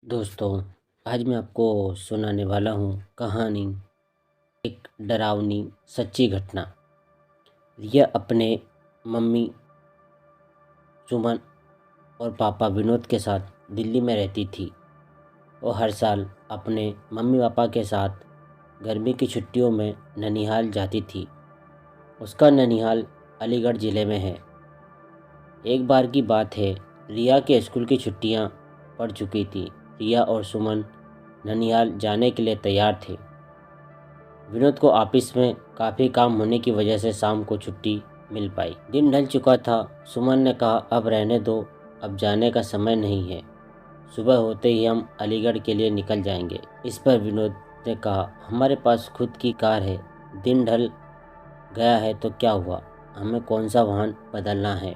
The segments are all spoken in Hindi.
दोस्तों, आज मैं आपको सुनाने वाला हूँ कहानी, एक डरावनी सच्ची घटना। रिया अपने मम्मी सुमन और पापा विनोद के साथ दिल्ली में रहती थी। वो हर साल अपने मम्मी पापा के साथ गर्मी की छुट्टियों में ननिहाल जाती थी। उसका ननिहाल अलीगढ़ ज़िले में है। एक बार की बात है, रिया के स्कूल की छुट्टियाँ पड़ चुकी थी। रिया और सुमन ननिहाल जाने के लिए तैयार थे। विनोद को ऑफिस में काफ़ी काम होने की वजह से शाम को छुट्टी मिल पाई। दिन ढल चुका था। सुमन ने कहा, अब रहने दो, अब जाने का समय नहीं है। सुबह होते ही हम अलीगढ़ के लिए निकल जाएंगे। इस पर विनोद ने कहा, हमारे पास खुद की कार है। दिन ढल गया है तो क्या हुआ, हमें कौन सा वाहन बदलना है।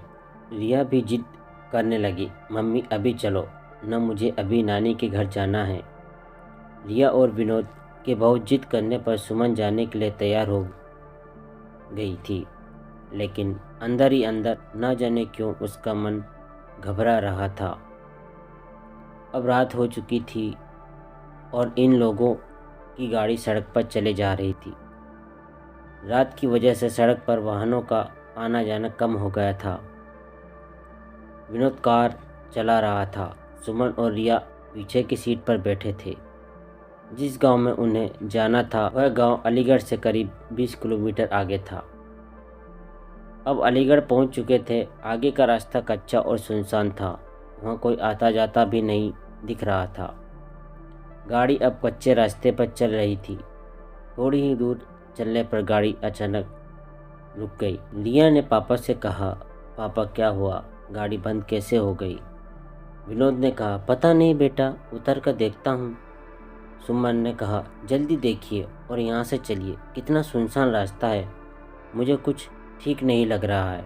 रिया भी जिद करने लगी, मम्मी अभी चलो न, मुझे अभी नानी के घर जाना है। रिया और विनोद के बहुत जिद करने पर सुमन जाने के लिए तैयार हो गई थी, लेकिन अंदर ही अंदर न जाने क्यों उसका मन घबरा रहा था। अब रात हो चुकी थी और इन लोगों की गाड़ी सड़क पर चले जा रही थी। रात की वजह से सड़क पर वाहनों का आना जाना कम हो गया था। विनोद कार चला रहा था। सुमन और रिया पीछे की सीट पर बैठे थे। जिस गांव में उन्हें जाना था वह गांव अलीगढ़ से करीब 20 किलोमीटर आगे था। अब अलीगढ़ पहुंच चुके थे। आगे का रास्ता कच्चा और सुनसान था। वहां कोई आता जाता भी नहीं दिख रहा था। गाड़ी अब कच्चे रास्ते पर चल रही थी। थोड़ी ही दूर चलने पर गाड़ी अचानक रुक गई। रिया ने पापा से कहा, पापा क्या हुआ, गाड़ी बंद कैसे हो गई। विनोद ने कहा, पता नहीं बेटा, उतर कर देखता हूँ। सुमन ने कहा, जल्दी देखिए और यहाँ से चलिए, कितना सुनसान रास्ता है, मुझे कुछ ठीक नहीं लग रहा है।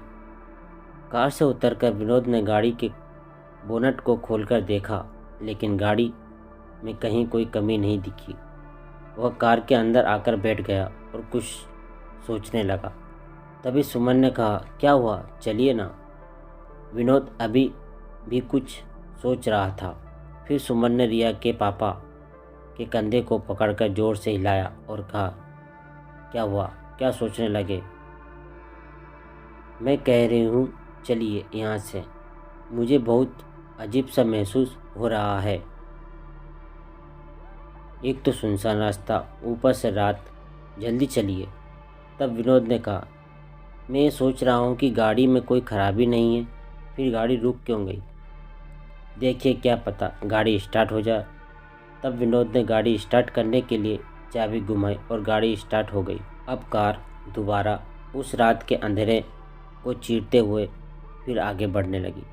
कार से उतरकर विनोद ने गाड़ी के बोनट को खोलकर देखा, लेकिन गाड़ी में कहीं कोई कमी नहीं दिखी। वह कार के अंदर आकर बैठ गया और कुछ सोचने लगा। तभी सुमन ने कहा, क्या हुआ, चलिए ना। विनोद अभी भी कुछ सोच रहा था। फिर सुमन ने रिया के पापा के कंधे को पकड़कर जोर से हिलाया और कहा, क्या हुआ, क्या सोचने लगे। मैं कह रही हूँ चलिए यहाँ से, मुझे बहुत अजीब सा महसूस हो रहा है। एक तो सुनसान रास्ता, ऊपर से रात, जल्दी चलिए। तब विनोद ने कहा, मैं ये सोच रहा हूँ कि गाड़ी में कोई खराबी नहीं है, फिर गाड़ी रुक क्यों गई। देखिए, क्या पता गाड़ी स्टार्ट हो जाए। तब विनोद ने गाड़ी स्टार्ट करने के लिए चाबी घुमाई और गाड़ी स्टार्ट हो गई। अब कार दोबारा उस रात के अंधेरे को चीरते हुए फिर आगे बढ़ने लगी।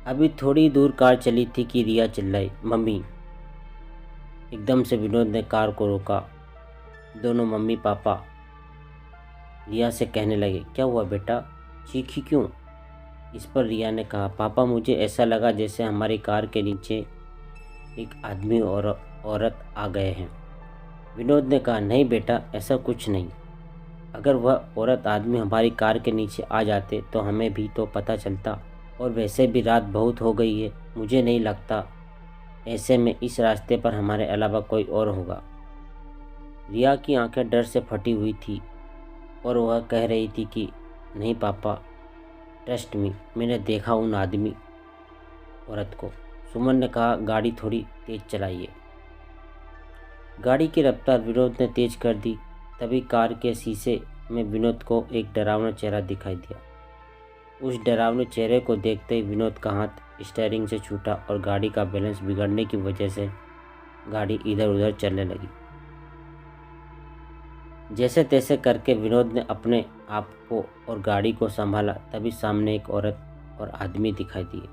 अभी थोड़ी दूर कार चली थी कि रिया चिल्लाई, मम्मी। एकदम से विनोद ने कार को रोका। दोनों मम्मी पापा रिया से कहने लगे, क्या हुआ बेटा, चीखी क्यों। इस पर रिया ने कहा, पापा मुझे ऐसा लगा जैसे हमारी कार के नीचे एक आदमी और औरत आ गए हैं। विनोद ने कहा, नहीं बेटा, ऐसा कुछ नहीं। अगर वह औरत आदमी हमारी कार के नीचे आ जाते तो हमें भी तो पता चलता, और वैसे भी रात बहुत हो गई है, मुझे नहीं लगता ऐसे में इस रास्ते पर हमारे अलावा कोई और होगा। रिया की आंखें डर से फटी हुई थी और वह कह रही थी कि नहीं पापा, ट्रस्ट मी, मैंने देखा उन आदमी औरत को। सुमन ने कहा, गाड़ी थोड़ी तेज चलाइए। गाड़ी की रफ्तार विनोद ने तेज कर दी। तभी कार के शीशे में विनोद को एक डरावना चेहरा दिखाई दिया। उस डरावने चेहरे को देखते ही विनोद का हाथ स्टीयरिंग से छूटा और गाड़ी का बैलेंस बिगड़ने की वजह से गाड़ी इधर उधर चलने लगी। जैसे तैसे करके विनोद ने अपने आप को और गाड़ी को संभाला। तभी सामने एक औरत और आदमी दिखाई दिए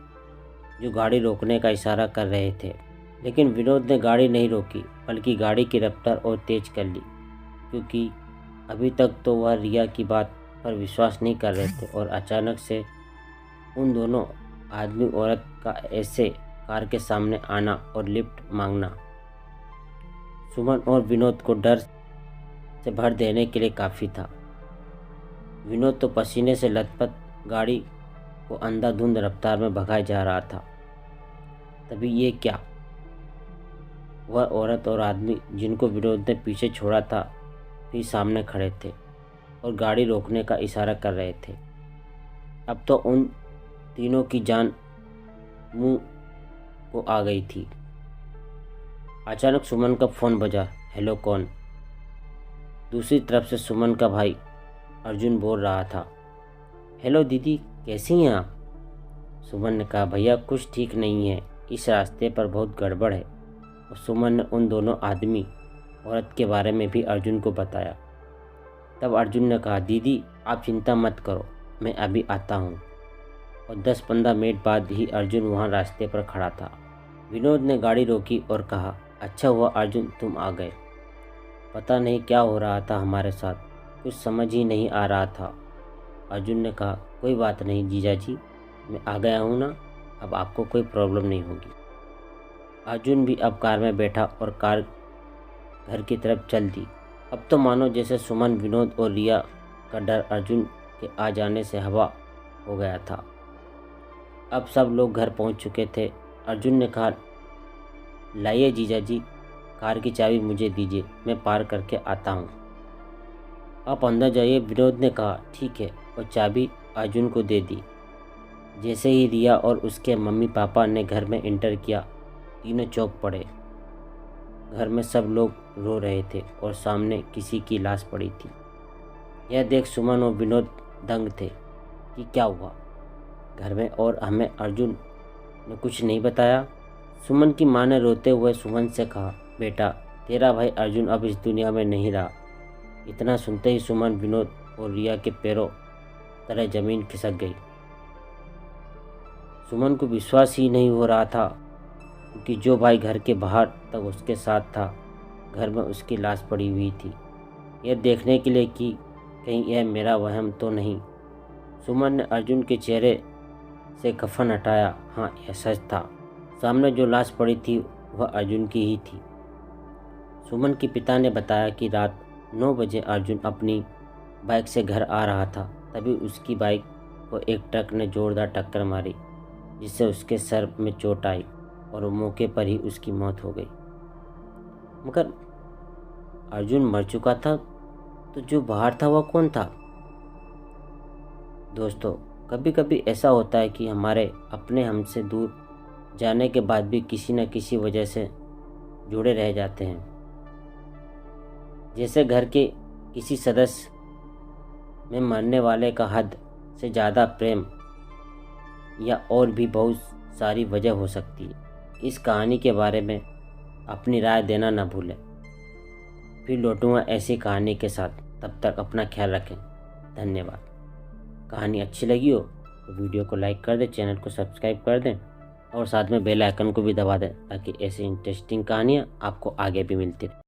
जो गाड़ी रोकने का इशारा कर रहे थे, लेकिन विनोद ने गाड़ी नहीं रोकी, बल्कि गाड़ी की रफ्तार और तेज कर ली, क्योंकि अभी तक तो वह रिया की बात पर विश्वास नहीं कर रहे थे। और अचानक से उन दोनों आदमी औरत का ऐसे कार के सामने आना और लिफ्ट मांगना सुमन और विनोद को डर से भर देने के लिए काफ़ी था। विनोद तो पसीने से लथपथ गाड़ी को अंधाधुंध रफ्तार में भगाया जा रहा था। तभी ये क्या, वह औरत और आदमी जिनको विनोद ने पीछे छोड़ा था भी सामने खड़े थे और गाड़ी रोकने का इशारा कर रहे थे। अब तो उन तीनों की जान मुंह को आ गई थी। अचानक सुमन का फ़ोन बजा। हेलो, कौन? दूसरी तरफ से सुमन का भाई अर्जुन बोल रहा था। हेलो दीदी, कैसी हैं आप? सुमन ने कहा, भैया कुछ ठीक नहीं है, इस रास्ते पर बहुत गड़बड़ है। और सुमन ने उन दोनों आदमी औरत के बारे में भी अर्जुन को बताया। तब अर्जुन ने कहा, दीदी आप चिंता मत करो, मैं अभी आता हूँ। और 10-15 मिनट बाद ही अर्जुन वहाँ रास्ते पर खड़ा था। विनोद ने गाड़ी रोकी और कहा, अच्छा हुआ अर्जुन तुम आ गए। पता नहीं क्या हो रहा था हमारे साथ, कुछ समझ ही नहीं आ रहा था। अर्जुन ने कहा, कोई बात नहीं जीजाजी, मैं आ गया हूँ ना, अब आपको कोई प्रॉब्लम नहीं होगी। अर्जुन भी अब कार में बैठा और कार घर की तरफ चल दी। अब तो मानो जैसे सुमन, विनोद और रिया का डर अर्जुन के आ जाने से हवा हो गया था। अब सब लोग घर पहुंच चुके थे। अर्जुन ने कहा, लाइए जीजाजी, कार की चाबी मुझे दीजिए, मैं पार करके आता हूँ। आप अंदर जाइए, विनोद ने कहा। ठीक है, और चाबी अर्जुन को दे दी। जैसे ही रिया और उसके मम्मी पापा ने घर में एंटर किया, तीनों चौंक पड़े। घर में सब लोग रो रहे थे और सामने किसी की लाश पड़ी थी। यह देख सुमन और विनोद दंग थे कि क्या हुआ घर में, और हमें अर्जुन ने कुछ नहीं बताया। सुमन की मां ने रोते हुए सुमन से कहा, बेटा तेरा भाई अर्जुन अब इस दुनिया में नहीं रहा। इतना सुनते ही सुमन, विनोद और रिया के पैरों तले जमीन खिसक गई। सुमन को विश्वास ही नहीं हो रहा था क्योंकि जो भाई घर के बाहर तक उसके साथ था, घर में उसकी लाश पड़ी हुई थी। यह देखने के लिए कि कहीं यह मेरा वहम तो नहीं। सुमन ने अर्जुन के चेहरे से कफन हटाया। हाँ, यह सच था, सामने जो लाश पड़ी थी वह अर्जुन की ही थी। सुमन के पिता ने बताया कि रात 9 बजे अर्जुन अपनी बाइक से घर आ रहा था, तभी उसकी बाइक को एक ट्रक ने जोरदार टक्कर मारी, जिससे उसके सर में चोट आई और मौके पर ही उसकी मौत हो गई। मगर अर्जुन मर चुका था, तो जो बाहर था वह कौन था? दोस्तों, कभी कभी ऐसा होता है कि हमारे अपने हमसे दूर जाने के बाद भी किसी न किसी वजह से जुड़े रह जाते हैं। जैसे घर के किसी सदस्य में मरने वाले का हद से ज़्यादा प्रेम, या और भी बहुत सारी वजह हो सकती है। इस कहानी के बारे में अपनी राय देना न भूलें। फिर लौटूंगा ऐसी कहानी के साथ, तब तक अपना ख्याल रखें। धन्यवाद। कहानी अच्छी लगी हो तो वीडियो को लाइक कर दें, चैनल को सब्सक्राइब कर दें और साथ में बेल आइकन को भी दबा दें ताकि ऐसी इंटरेस्टिंग कहानियाँ आपको आगे भी मिलती रहें।